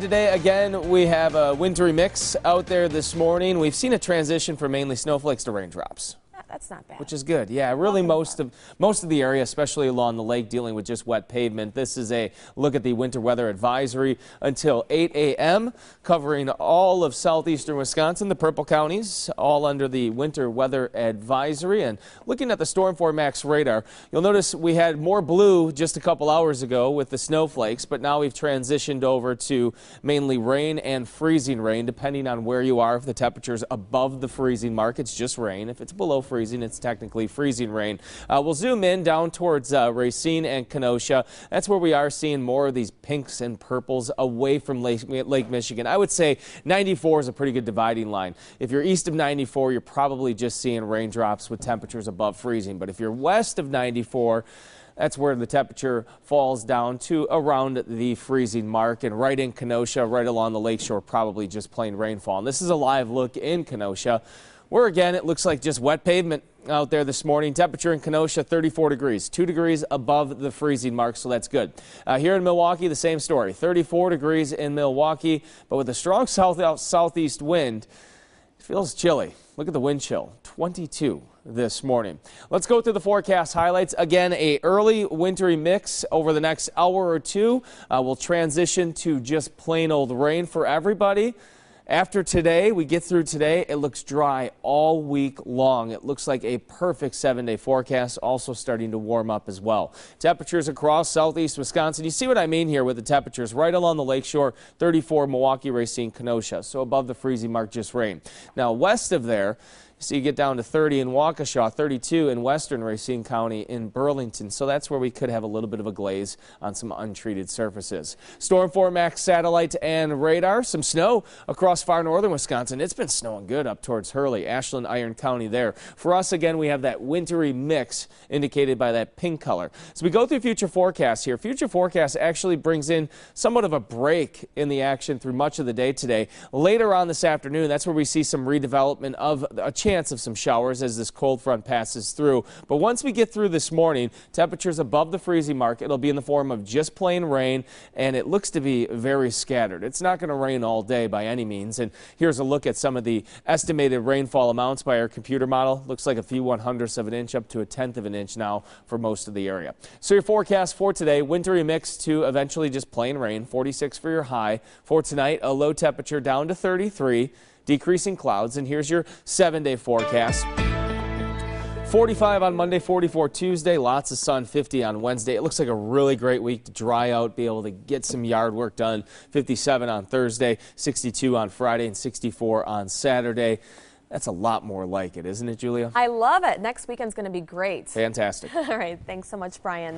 today, again, we have a wintry mix out there this morning. We've seen a transition from mainly snowflakes to raindrops. That's not bad. Which is good. Yeah, really most of the area, especially along the lake, dealing with just wet pavement. This is a look at the winter weather advisory until 8 a.m., covering all of southeastern Wisconsin, the purple counties, all under the winter weather advisory. And looking at the Storm 4 Max radar, you'll notice we had more blue just a couple hours ago with the snowflakes, but now we've transitioned over to mainly rain and freezing rain, depending on where you are. If the temperature's above the freezing mark, it's just rain. If it's below freezing, it's technically freezing rain. We'll zoom in down towards Racine and Kenosha. That's where we are seeing more of these pinks and purples away from Lake Michigan. I would say 94 is a pretty good dividing line. If you're east of 94, you're probably just seeing raindrops with temperatures above freezing. But if you're west of 94, that's where the temperature falls down to around the freezing mark. And right in Kenosha, right along the lakeshore, probably just plain rainfall. And this is a live look in Kenosha, where again it looks like just wet pavement out there this morning. Temperature in Kenosha 34 degrees, 2 degrees above the freezing mark, so that's good. Here in Milwaukee, the same story, 34 degrees in Milwaukee, but with a strong southeast wind, it feels chilly. Look at the wind chill, 22 this morning. Let's go through the forecast highlights. Again, a early wintry mix over the next hour or two. We'll transition to just plain old rain for everybody. After today, we get through today, it looks dry all week long. It looks like a perfect 7-day forecast, also starting to warm up as well. Temperatures across southeast Wisconsin. You see what I mean here with the temperatures right along the lakeshore, 34 Milwaukee, Racine, Kenosha. So above the freezing mark, just rain. Now west of there, so you get down to 30 in Waukesha, 32 in western Racine County in Burlington. So that's where we could have a little bit of a glaze on some untreated surfaces. Storm 4 Max satellite and radar. Some snow across far northern Wisconsin. It's been snowing good up towards Hurley, Ashland, Iron County there. For us, again, we have that wintry mix indicated by that pink color. So we go through future forecasts here. Future forecast actually brings in somewhat of a break in the action through much of the day today. Later on this afternoon, that's where we see some redevelopment of a chance of some showers as this cold front passes through. But once we get through this morning, temperatures above the freezing mark, it'll be in the form of just plain rain, and it looks to be very scattered. It's not going to rain all day by any means. And here's a look at some of the estimated rainfall amounts by our computer model. Looks like a few 1/100ths of an inch up to a 1/10 of an inch now for most of the area. So your forecast for today, wintry mix to eventually just plain rain, 46 for your high. For tonight, a low temperature down to 33. Decreasing clouds, and here's your 7-day forecast. 45 on Monday, 44 Tuesday, lots of sun, 50 on Wednesday. It looks like a really great week to dry out, be able to get some yard work done. 57 on Thursday, 62 on Friday, and 64 on Saturday. That's a lot more like it, isn't it, Julia? I love it. Next weekend's going to be great. Fantastic. All right, thanks so much, Brian.